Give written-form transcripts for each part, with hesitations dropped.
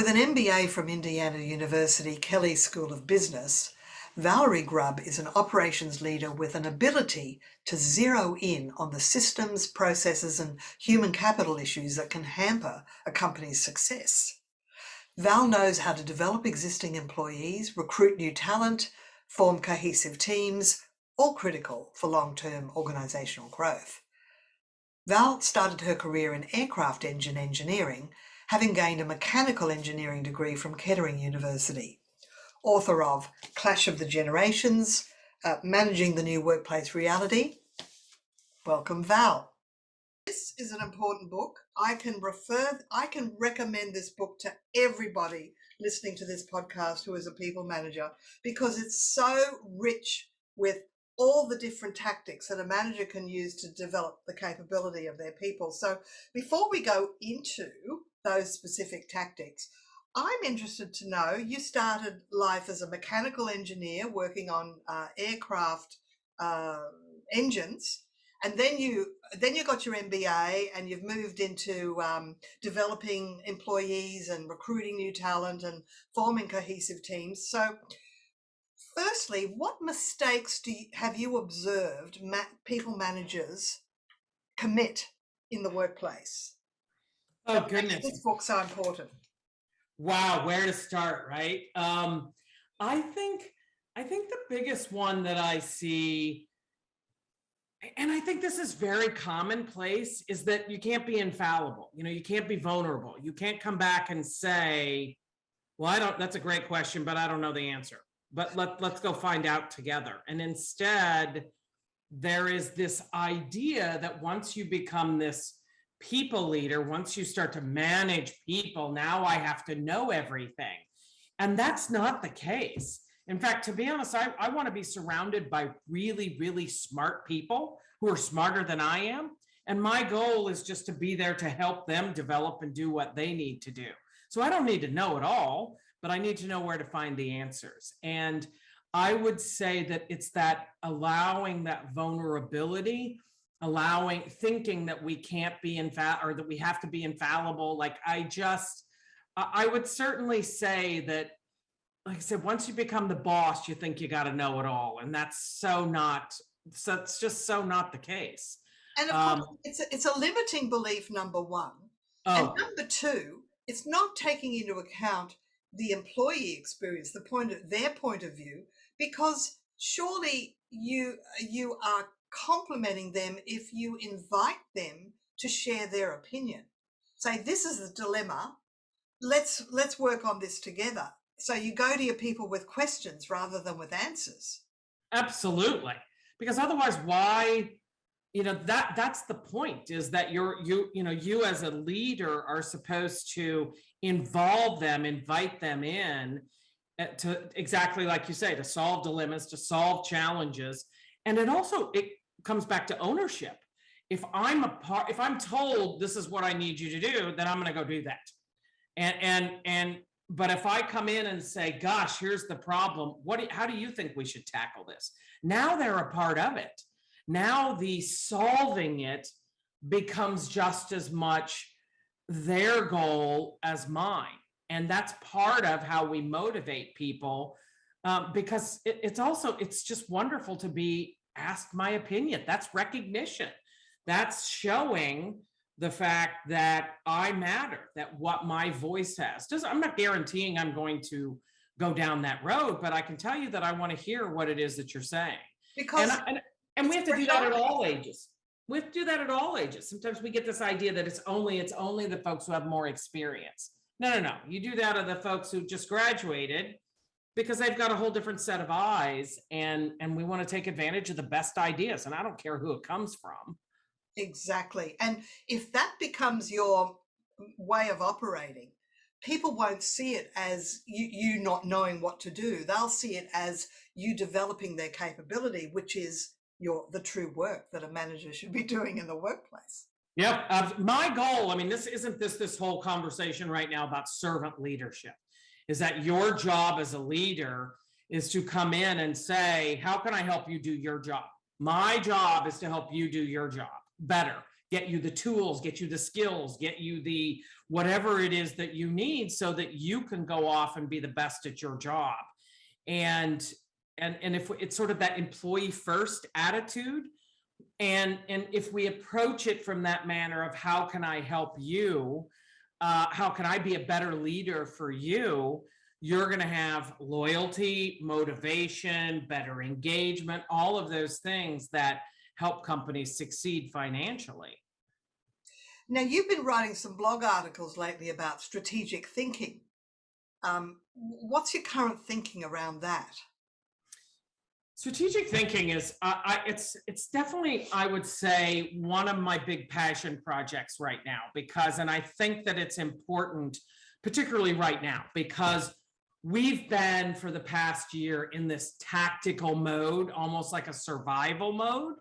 With an MBA from Indiana University Kelley School of Business, Val Grubb is an operations leader with an ability to zero in on the systems, processes, and human capital issues that can hamper a company's success. Val knows how to develop existing employees, recruit new talent, form cohesive teams, all critical for long-term organisational growth. Val started her career in aircraft engine engineering, having gained a mechanical engineering degree from Kettering University. Author of Clash of the Generations, Managing the New Workplace Reality. Welcome, Val. This is an important book. I can recommend this book to everybody listening to this podcast who is a people manager, because it's so rich with all the different tactics that a manager can use to develop the capability of their people. So before we go into those specific tactics, I'm interested to know, you started life as a mechanical engineer working on aircraft engines, and then you got your MBA and you've moved into developing employees and recruiting new talent and forming cohesive teams. So firstly, what mistakes have you observed people managers commit in the workplace? Oh, goodness. This book's so important. Wow, where to start, right? I think the biggest one that I see, and I think this is very commonplace, is that you can't be infallible. You can't be vulnerable. You can't come back and say, well, that's a great question, but I don't know the answer. But let's go find out together. And instead, there is this idea that once you become this people leader, once you start to manage people, now I have to know everything. And that's not the case. In fact, to be honest, I want to be surrounded by really, really smart people who are smarter than I am. And my goal is just to be there to help them develop and do what they need to do. So I don't need to know it all, but I need to know where to find the answers. And I would say that it's that allowing that vulnerability, thinking that we can't be or that we have to be infallible. I would certainly say that, like I said, once you become the boss, you think you got to know it all. And it's just so not the case. And of course, it's a limiting belief, number one. And number two, it's not taking into account the employee experience, their point of view, because surely you are complimenting them if you invite them to share their opinion. Say, this is the dilemma. Let's work on this together. So you go to your people with questions rather than with answers. Absolutely. Because otherwise, why, that's the point, is that you as a leader are supposed to involve them, invite them in to, exactly like you say, to solve dilemmas, to solve challenges. And it comes back to ownership. If I'm told this is what I need you to do, then I'm going to go do that. But if I come in and say, gosh, here's the problem, how do you think we should tackle this? Now they're a part of it. Now the solving it becomes just as much their goal as mine. And that's part of how we motivate people, because it's just wonderful to be asked my opinion. That's recognition. That's showing the fact that I matter, that what my voice has. I'm not guaranteeing I'm going to go down that road, but I can tell you that I want to hear what it is that you're saying. And we have to do that at all ages. We have to do that at all ages. Sometimes we get this idea that it's only the folks who have more experience. No. You do that of the folks who just graduated, because they've got a whole different set of eyes, and we want to take advantage of the best ideas. And I don't care who it comes from. Exactly. And if that becomes your way of operating, people won't see it as you not knowing what to do. They'll see it as you developing their capability, which is the true work that a manager should be doing in the workplace. Yep. My goal, this whole conversation right now about servant leadership, is that your job as a leader is to come in and say, how can I help you do your job? My job is to help you do your job better, get you the tools, get you the skills, get you the whatever it is that you need so that you can go off and be the best at your job. And if it's sort of that employee first attitude, and if we approach it from that manner of how can I help you, how can I be a better leader for you, you're going to have loyalty, motivation, better engagement, all of those things that help companies succeed financially. Now, you've been writing some blog articles lately about strategic thinking. What's your current thinking around that? Strategic thinking is, it's definitely, I would say, one of my big passion projects right now, because, and I think that it's important, particularly right now, because we've been for the past year in this tactical mode, almost like a survival mode.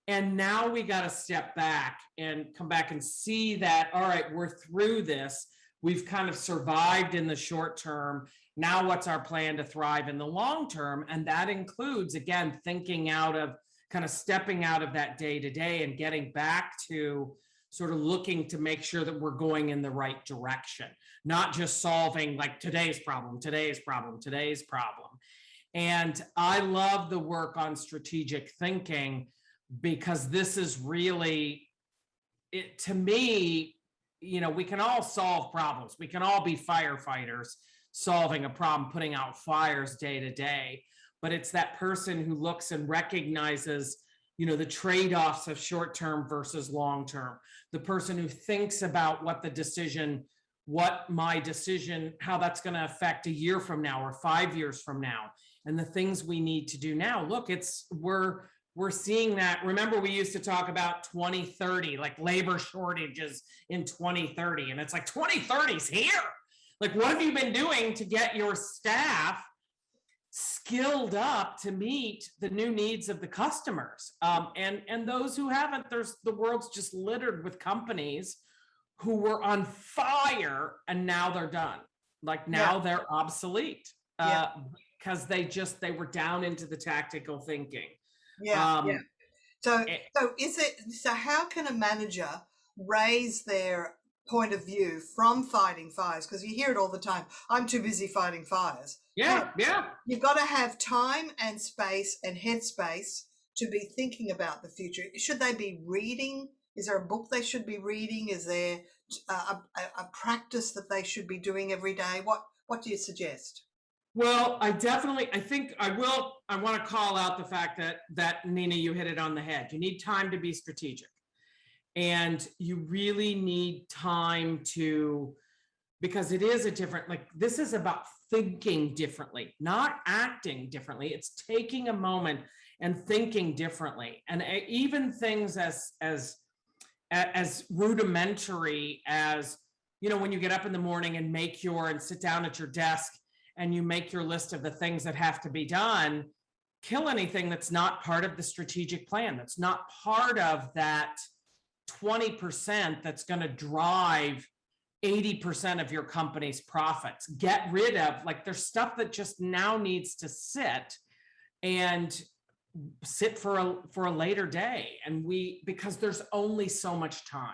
And now we got to step back and come back and see that, all right, we're through this. We've kind of survived in the short term. Now what's our plan to thrive in the long term? And that includes, again, thinking out of, kind of stepping out of that day to day and getting back to sort of looking to make sure that we're going in the right direction, not just solving like today's problem. And I love the work on strategic thinking, because this is really, it to me, we can all solve problems. We can all be firefighters solving a problem, putting out fires day to day. But it's that person who looks and recognizes, the trade-offs of short-term versus long-term. The person who thinks about what my decision, how that's going to affect a year from now or 5 years from now, and the things we need to do now. Look, we're seeing that. Remember, we used to talk about 2030, like labor shortages in 2030. And it's like 2030's here. Like, what have you been doing to get your staff skilled up to meet the new needs of the customers? And those who haven't, the world's just littered with companies who were on fire and now they're done. Like now they're obsolete because they were down into the tactical thinking. So how can a manager raise their point of view from fighting fires? Because you hear it all the time. I'm too busy fighting fires. You've got to have time and space and headspace to be thinking about the future. Should they be reading? Is there a book they should be reading? Is there a practice that they should be doing every day? What do you suggest? Well, I think I want to call out the fact that Nina, you hit it on the head. You need time to be strategic, and you really need time because it is this is about thinking differently, not acting differently. It's taking a moment and thinking differently. And even things as rudimentary as, when you get up in the morning and sit down at your desk and you make your list of the things that have to be done, kill anything that's not part of the strategic plan, that's not part of that 20% that's going to drive 80% of your company's profits. Get rid of, there's stuff that just now needs to sit for a later day. And because there's only so much time.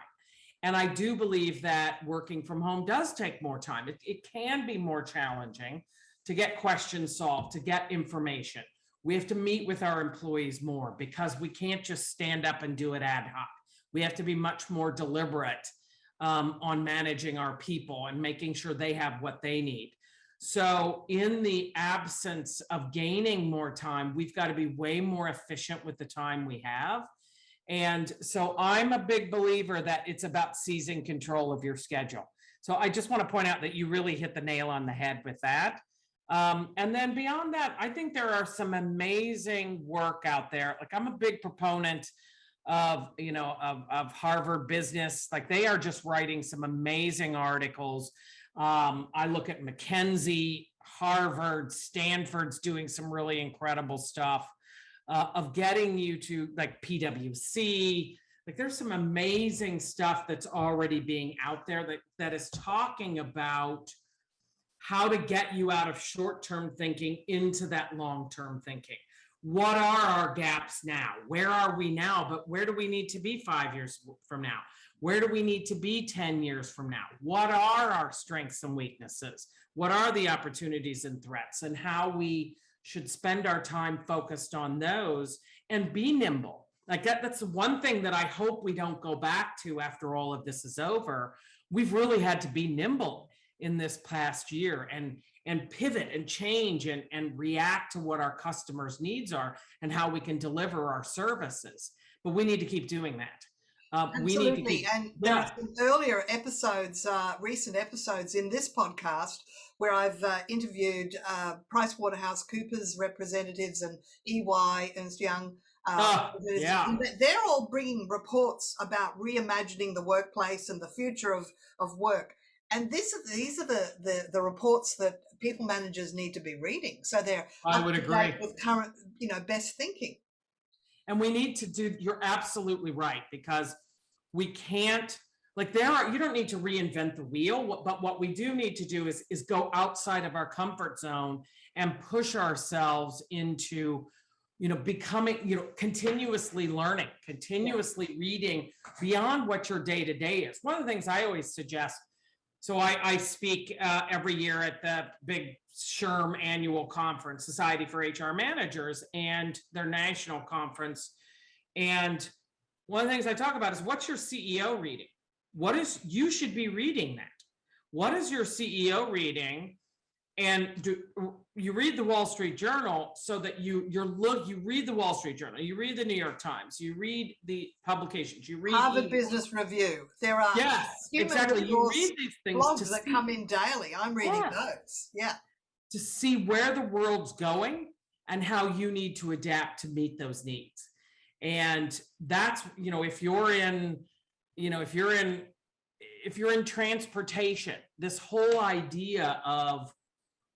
And I do believe that working from home does take more time. It can be more challenging to get questions solved, to get information. We have to meet with our employees more because we can't just stand up and do it ad hoc. We have to be much more deliberate on managing our people and making sure they have what they need. So in the absence of gaining more time, we've got to be way more efficient with the time we have. And so I'm a big believer that it's about seizing control of your schedule. So I just want to point out that you really hit the nail on the head with that. And then beyond that, I think there are some amazing work out there. I'm a big proponent of Harvard Business. They are just writing some amazing articles. I look at McKinsey, Harvard, Stanford's doing some really incredible stuff. Of getting you to PwC. There's some amazing stuff that's already being out there that is talking about how to get you out of short-term thinking into that long-term thinking. what are our gaps now? Where are we now? But where do we need to be 5 years from now? Where do we need to be 10 years from now? What are our strengths and weaknesses? What are the opportunities and threats, and how we should spend our time focused on those and be nimble. Like that's one thing that I hope we don't go back to after all of this is over. We've really had to be nimble in this past year and pivot and change and react to what our customers' needs are and how we can deliver our services. But we need to keep doing that. We need to keep, and there are some earlier episodes, recent episodes in this podcast where I've interviewed PricewaterhouseCoopers representatives and EY, Ernst Young. They're all bringing reports about reimagining the workplace and the future of work. And these are the reports that people managers need to be reading. So they're I would agree with current, best thinking. And we need to do, you're absolutely right, because we can't, like you don't need to reinvent the wheel, but what we do need to do is go outside of our comfort zone and push ourselves into, becoming, continuously learning, continuously reading beyond what your day-to-day is. One of the things I always suggest, so I speak every year at the big SHRM annual conference, Society for HR Managers, and their national conference. And one of the things I talk about is, what's your CEO reading? You should be reading that. What is your CEO reading? And you read the Wall Street Journal so that you read the Wall Street Journal, you read the New York Times, you read the publications, you read Harvard Business Review. There are exactly. You read these things blogs that come in daily. I'm reading those. Yeah. To see where the world's going and how you need to adapt to meet those needs. And that's, if you're in transportation, this whole idea of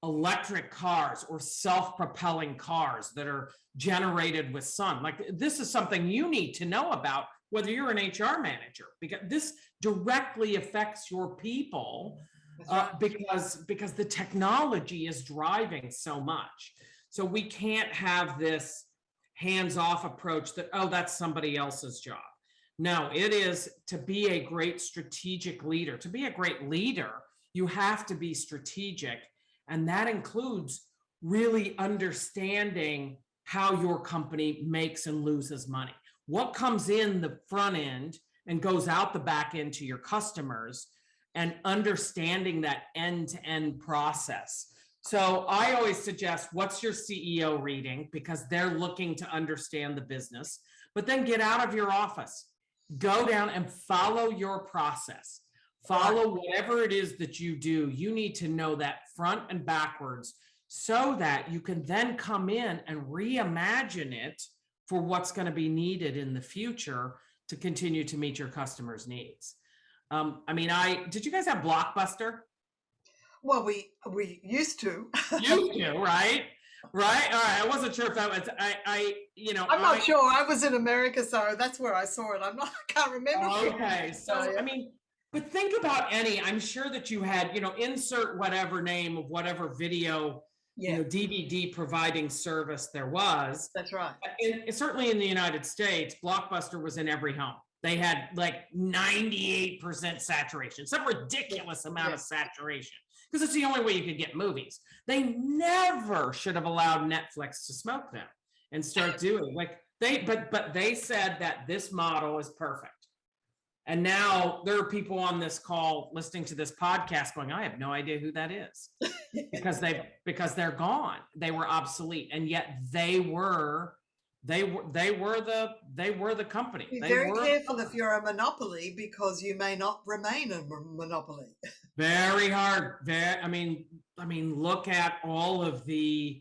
electric cars or self-propelling cars that are generated with sun, like this is something you need to know about, whether you're an HR manager, because this directly affects your people, because the technology is driving so much. So we can't have this hands-off approach that, that's somebody else's job. No, it is to be a great strategic leader. To be a great leader, you have to be strategic. And that includes really understanding how your company makes and loses money. What comes in the front end and goes out the back end to your customers, and understanding that end-to-end process. So I always suggest, what's your CEO reading? Because they're looking to understand the business. But then get out of your office, go down and follow your process. Follow whatever it is that you do. You need to know that front and backwards, so that you can then come in and reimagine it for what's going to be needed in the future to continue to meet your customers' needs. Did you guys have Blockbuster? Well, we used to. Used to, right? Right. All right. I wasn't sure if that was, I'm not sure. I was in America, so that's where I saw it. I can't remember. Okay. So, but think about I'm sure that you had, insert whatever name of whatever video, DVD providing service there was. That's right. Certainly in the United States, Blockbuster was in every home. They had like 98% saturation, some ridiculous amount of saturation, because it's the only way you could get movies. They never should have allowed Netflix to smoke them and start doing but they said that this model is perfect. And now there are people on this call listening to this podcast going, I have no idea who that is, because they're gone. They were obsolete, and yet they were the company. Be very careful if you're a monopoly, because you may not remain a monopoly. Very hard. Look at all of the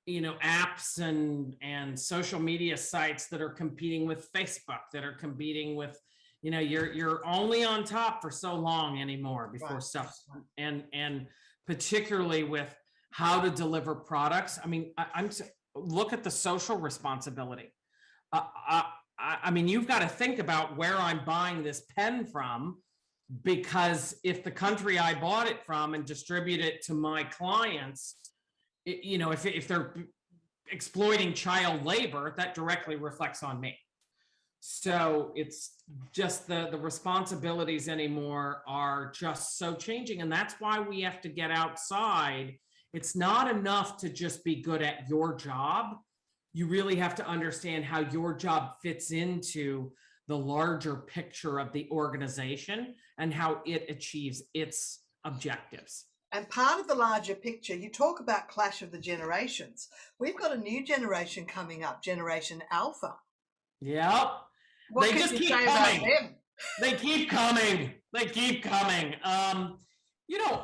apps and social media sites that are competing with Facebook, that are competing with, you're only on top for so long anymore before stuff, and particularly with how to deliver products. Look at the social responsibility. You've got to think about where I'm buying this pen from, because if the country I bought it from and distribute it to my clients, if they're exploiting child labor, that directly reflects on me. So it's just the responsibilities anymore are just so changing. And that's why we have to get outside. It's not enough to just be good at your job. You really have to understand how your job fits into the larger picture of the organization and how it achieves its objectives. And part of the larger picture, you talk about clash of the generations. We've got a new generation coming up, Generation Alpha. Yep. What They can just you keep say about coming. them? They keep coming. They keep coming. You know,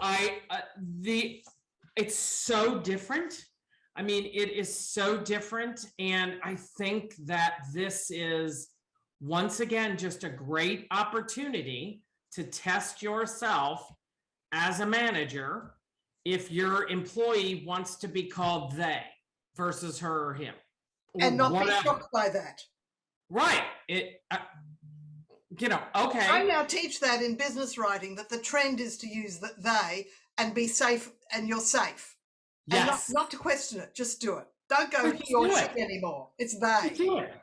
it's so different. I mean, it is so different. And I think that this is, once again, just a great opportunity to test yourself as a manager if your employee wants to be called they versus her or him. Or And not whatever. be shocked by that. Right. You know, okay. I now teach that in business writing, that the trend is to use the they and be safe, and you're safe. Yes. And not to question it, just do it. Don't go Just he or do she it. anymore. It's they. Do it.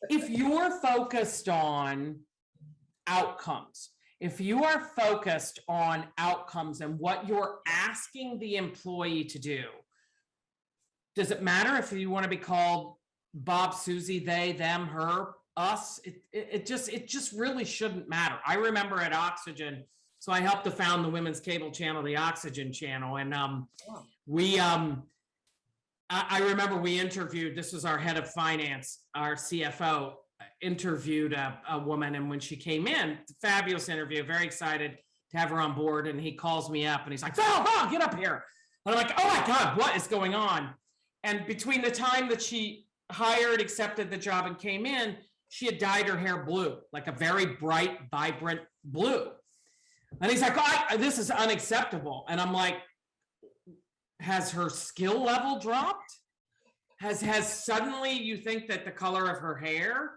If you're focused on outcomes, if you are focused on outcomes and what you're asking the employee to do, does it matter if you want to be called Bob, Susie, they, them, her, us? It just really shouldn't matter. I remember at Oxygen, so I helped to found the women's cable channel, the Oxygen channel, and I remember we interviewed, this was our head of finance, our CFO, interviewed a woman, and when she came in, fabulous interview, very excited to have her on board, and he calls me up and he's like, Val, get up here. And I'm like, oh my God, what is going on? And between the time that she hired, accepted the job, and came in, she had dyed her hair blue, like a very bright, vibrant blue. And he's like, oh, this is unacceptable. And I'm like, has her skill level dropped? Has suddenly you think that the color of her hair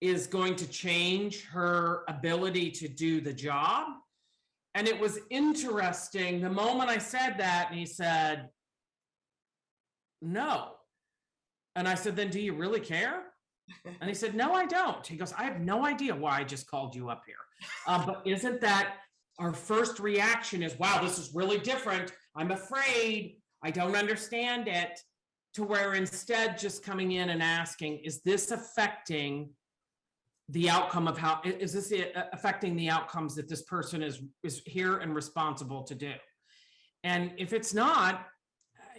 is going to change her ability to do the job? And it was interesting. The moment I said that, and he said, no. And I said, then do you really care? And he said, no, I don't. He goes, I have no idea why I just called you up here. But isn't that our first reaction is, wow, this is really different. I'm afraid. I don't understand it. To where instead just coming in and asking, is this affecting the outcome of how, is this affecting the outcomes that this person is here and responsible to do? And if it's not,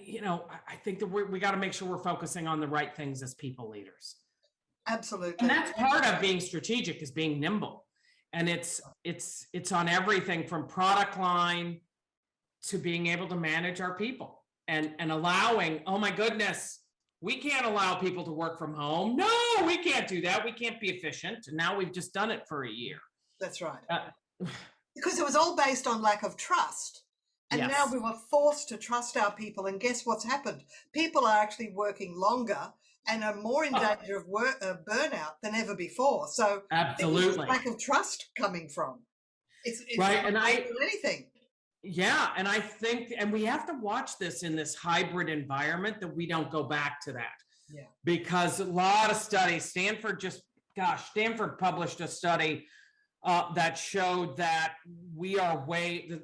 you know, I think that we got to make sure we're focusing on the right things as people leaders. Absolutely. And that's part of being strategic, is being nimble. And it's on everything from product line to being able to manage our people and allowing, oh my goodness, we can't allow people to work from home. No, we can't do that. We can't be efficient. And now we've just done it for a year. That's right. Because it was all based on lack of trust. And Yes. now we were forced to trust our people. And guess what's happened? People are actually working longer and are more in danger of burnout than ever before. So absolutely, lack of trust coming from. It's right. And anything. Yeah. And I think, and we have to watch this in this hybrid environment, that we don't go back to that. Yeah. Because a lot of studies, Stanford published a study that showed that we are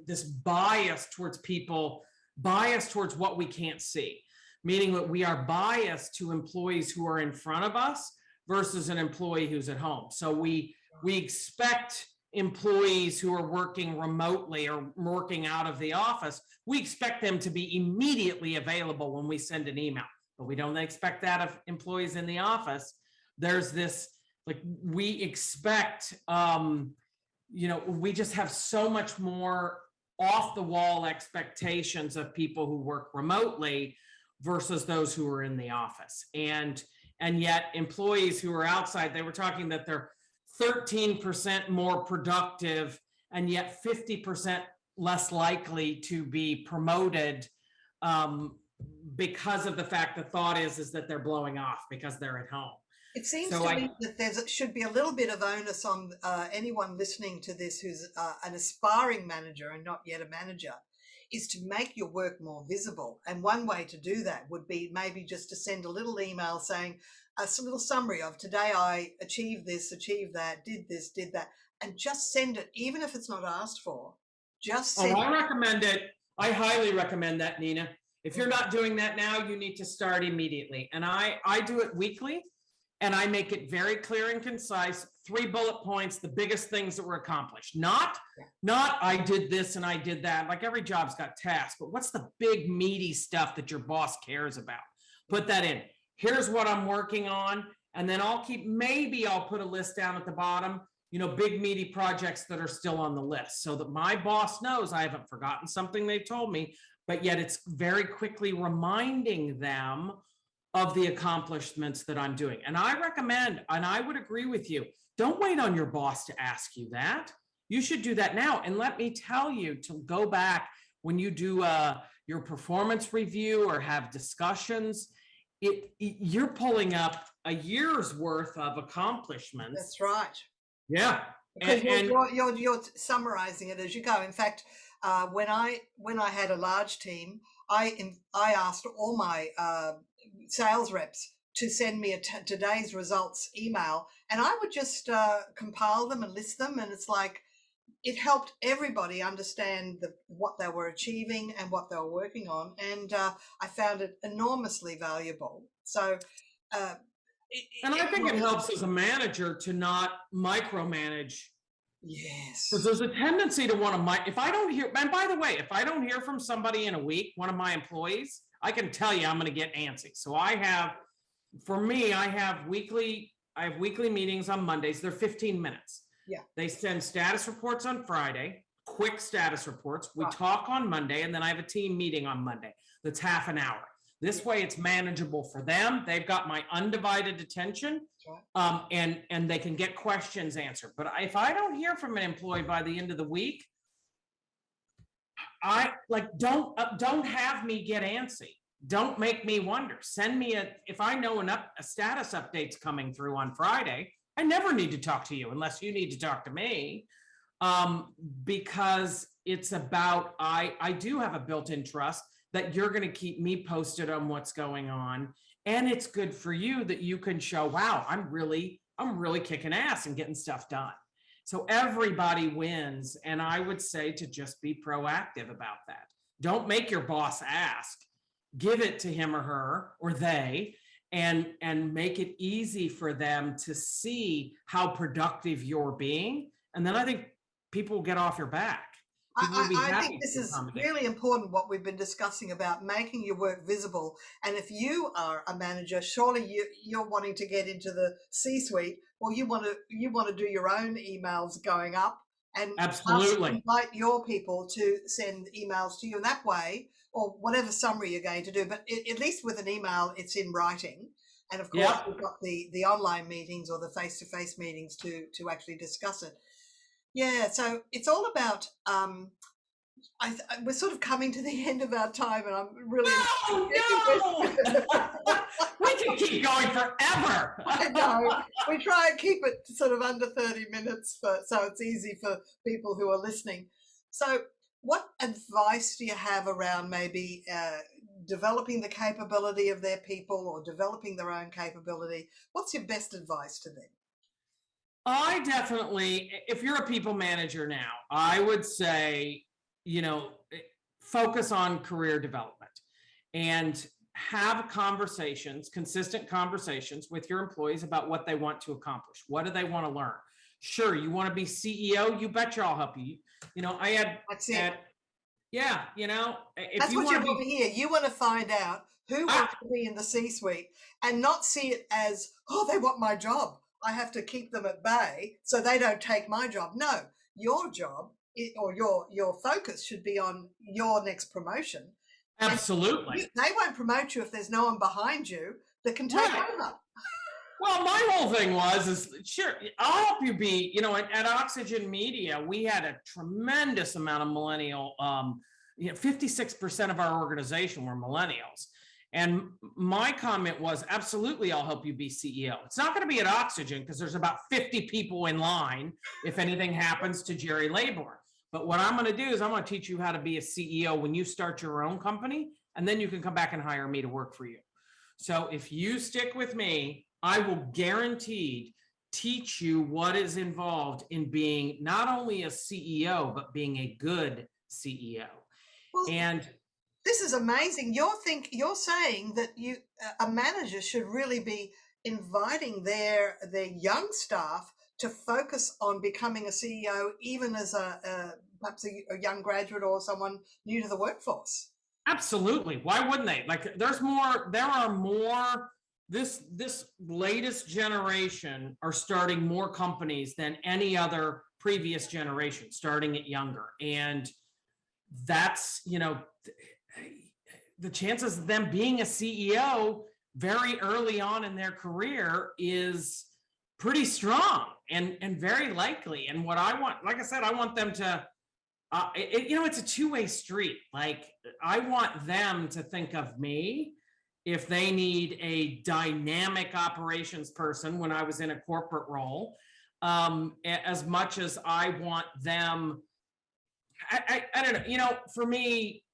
this bias towards people, bias towards what we can't see, meaning that we are biased to employees who are in front of us versus an employee who's at home. So we expect employees who are working remotely or working out of the office, we expect them to be immediately available when we send an email, but we don't expect that of employees in the office. There's this, like, we expect, we just have so much more off the wall expectations of people who work remotely versus those who are in the office. And yet employees who are outside, they were talking that they're 13% more productive and yet 50% less likely to be promoted because of the fact the thought is that they're blowing off because they're at home. It seems to me that there should be a little bit of onus on anyone listening to this who's an aspiring manager and not yet a manager, is to make your work more visible. And one way to do that would be maybe just to send a little email saying a little summary of today I achieved this, achieved that, did this, did that, and just send it, even if it's not asked for. Just Oh, send I recommend it. I highly recommend that, Nina. If you're not doing that now, you need to start immediately. And I do it weekly, and I make it very clear and concise, 3 bullet points, the biggest things that were accomplished. Not I did this and I did that. Like every job's got tasks, but what's the big meaty stuff that your boss cares about? Put that in. Here's what I'm working on. And then maybe I'll put a list down at the bottom, big meaty projects that are still on the list so that my boss knows I haven't forgotten something they told me, but yet it's very quickly reminding them of the accomplishments that I'm doing. And I recommend, and I would agree with you, don't wait on your boss to ask you that. You should do that now. And let me tell you to go back when you do your performance review or have discussions, you're pulling up a year's worth of accomplishments. That's right. Yeah. Because you're summarizing it as you go. In fact, when I had a large team, I asked all my sales reps to send me today's results email, and I would just compile them and list them, and it's like it helped everybody understand what they were achieving and what they were working on, and I found it enormously valuable. So and I think it helps as a manager to not micromanage. Yes. Because there's a tendency to want to, if I don't hear, and by the way, if I don't hear from somebody in a week, one of my employees, I can tell you I'm going to get antsy. So I have weekly meetings on Mondays. They're 15 minutes. Yeah. They send status reports on Friday, quick status reports. We talk on Monday, and then I have a team meeting on Monday. That's half an hour. This way it's manageable for them. They've got my undivided attention, and they can get questions answered. But if I don't hear from an employee by the end of the week, don't have me get antsy. Don't make me wonder. Send me if I know a status update's coming through on Friday, I never need to talk to you unless you need to talk to me. Because it's about, I do have a built-in trust that you're going to keep me posted on what's going on. And it's good for you that you can show, wow, I'm really kicking ass and getting stuff done. So everybody wins. And I would say to just be proactive about that. Don't make your boss ask, give it to him or her or they, and make it easy for them to see how productive you're being. And then I think people will get off your back. I think this is really important, what we've been discussing about making your work visible. And if you are a manager, surely you're wanting to get into the C-suite, or you want to do your own emails going up and invite your people to send emails to you in that way, or whatever summary you're going to do. But at least with an email, it's in writing. And of course, we've got the online meetings or the face-to-face meetings to actually discuss it. Yeah, so it's all about, we're sort of coming to the end of our time, and I'm really... No! We can keep going forever. I know. We try and keep it sort of under 30 minutes so it's easy for people who are listening. So what advice do you have around maybe developing the capability of their people or developing their own capability? What's your best advice to them? I definitely, if you're a people manager now, I would say, focus on career development and have consistent conversations with your employees about what they want to accomplish. What do they want to learn? Sure, you want to be CEO? You betcha I'll help you. That's it. If that's you what you want to hear. You want to find out who wants to be in the C-suite and not see it as, oh, they want my job. I have to keep them at bay so they don't take my job. No, your job or your focus should be on your next promotion. Absolutely. They won't promote you if there's no one behind you that can take over. Well, my whole thing is sure, I'll help you be, at Oxygen Media, we had a tremendous amount of millennial, 56% of our organization were millennials. And my comment was, absolutely, I'll help you be CEO. It's not going to be at Oxygen because there's about 50 people in line if anything happens to Jerry Laybourne. But what I'm going to do is I'm going to teach you how to be a CEO when you start your own company, and then you can come back and hire me to work for you. So if you stick with me, I will guaranteed teach you what is involved in being not only a CEO, but being a good CEO. Well, and this is amazing. You're saying that a manager should really be inviting their young staff to focus on becoming a CEO, even as perhaps a young graduate or someone new to the workforce. Absolutely. Why wouldn't they? Like, there are more, this latest generation are starting more companies than any other previous generation, starting it younger. And that's, the chances of them being a CEO very early on in their career is pretty strong and very likely. And what I want, like I said, I want them to, it's a two-way street. Like, I want them to think of me if they need a dynamic operations person when I was in a corporate role, as much as I want them. I don't know, for me,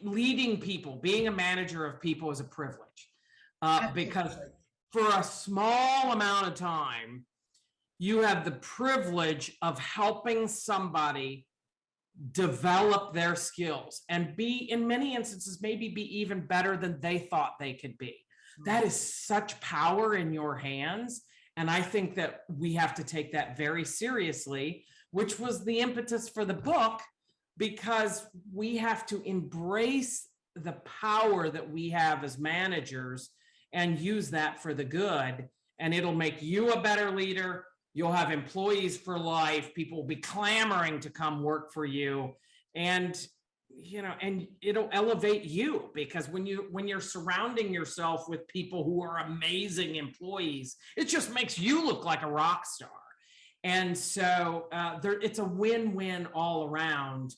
leading people, being a manager of people is a privilege, because for a small amount of time, you have the privilege of helping somebody develop their skills and be, in many instances, maybe be even better than they thought they could be. That is such power in your hands. And I think that we have to take that very seriously, which was the impetus for the book, because we have to embrace the power that we have as managers and use that for the good. And it'll make you a better leader. You'll have employees for life. People will be clamoring to come work for you. And, and it'll elevate you, because when you're surrounding yourself with people who are amazing employees, it just makes you look like a rock star. And so it's a win-win all around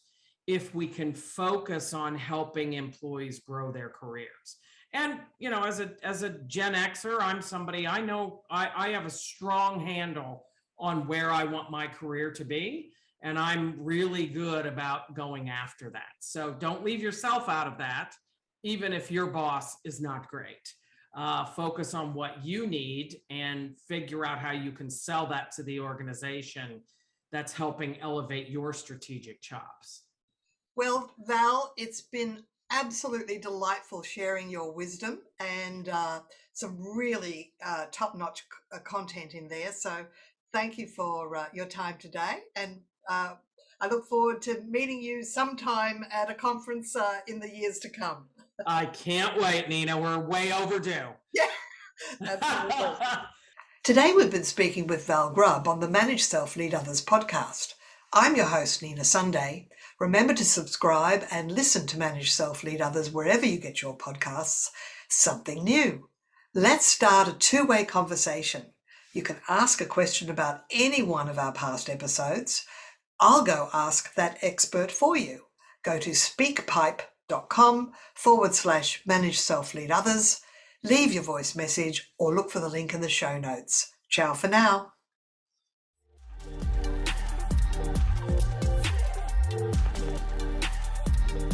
if we can focus on helping employees grow their careers. And, as a Gen Xer, I'm somebody, I know I have a strong handle on where I want my career to be. And I'm really good about going after that. So don't leave yourself out of that, even if your boss is not great. Focus on what you need and figure out how you can sell that to the organization that's helping elevate your strategic chops. Well, Val, it's been absolutely delightful sharing your wisdom and some really top-notch content in there. So thank you for your time today. And I look forward to meeting you sometime at a conference in the years to come. I can't wait, Nina. We're way overdue. Yeah, absolutely. Today we've been speaking with Val Grubb on the Manage Self Lead Others podcast. I'm your host, Nina Sunday. Remember to subscribe and listen to Manage Self Lead Others wherever you get your podcasts. Something new. Let's start a two-way conversation. You can ask a question about any one of our past episodes. I'll go ask that expert for you. Go to speakpipe.com/Manage Self Lead Others. Leave your voice message or look for the link in the show notes. Ciao for now.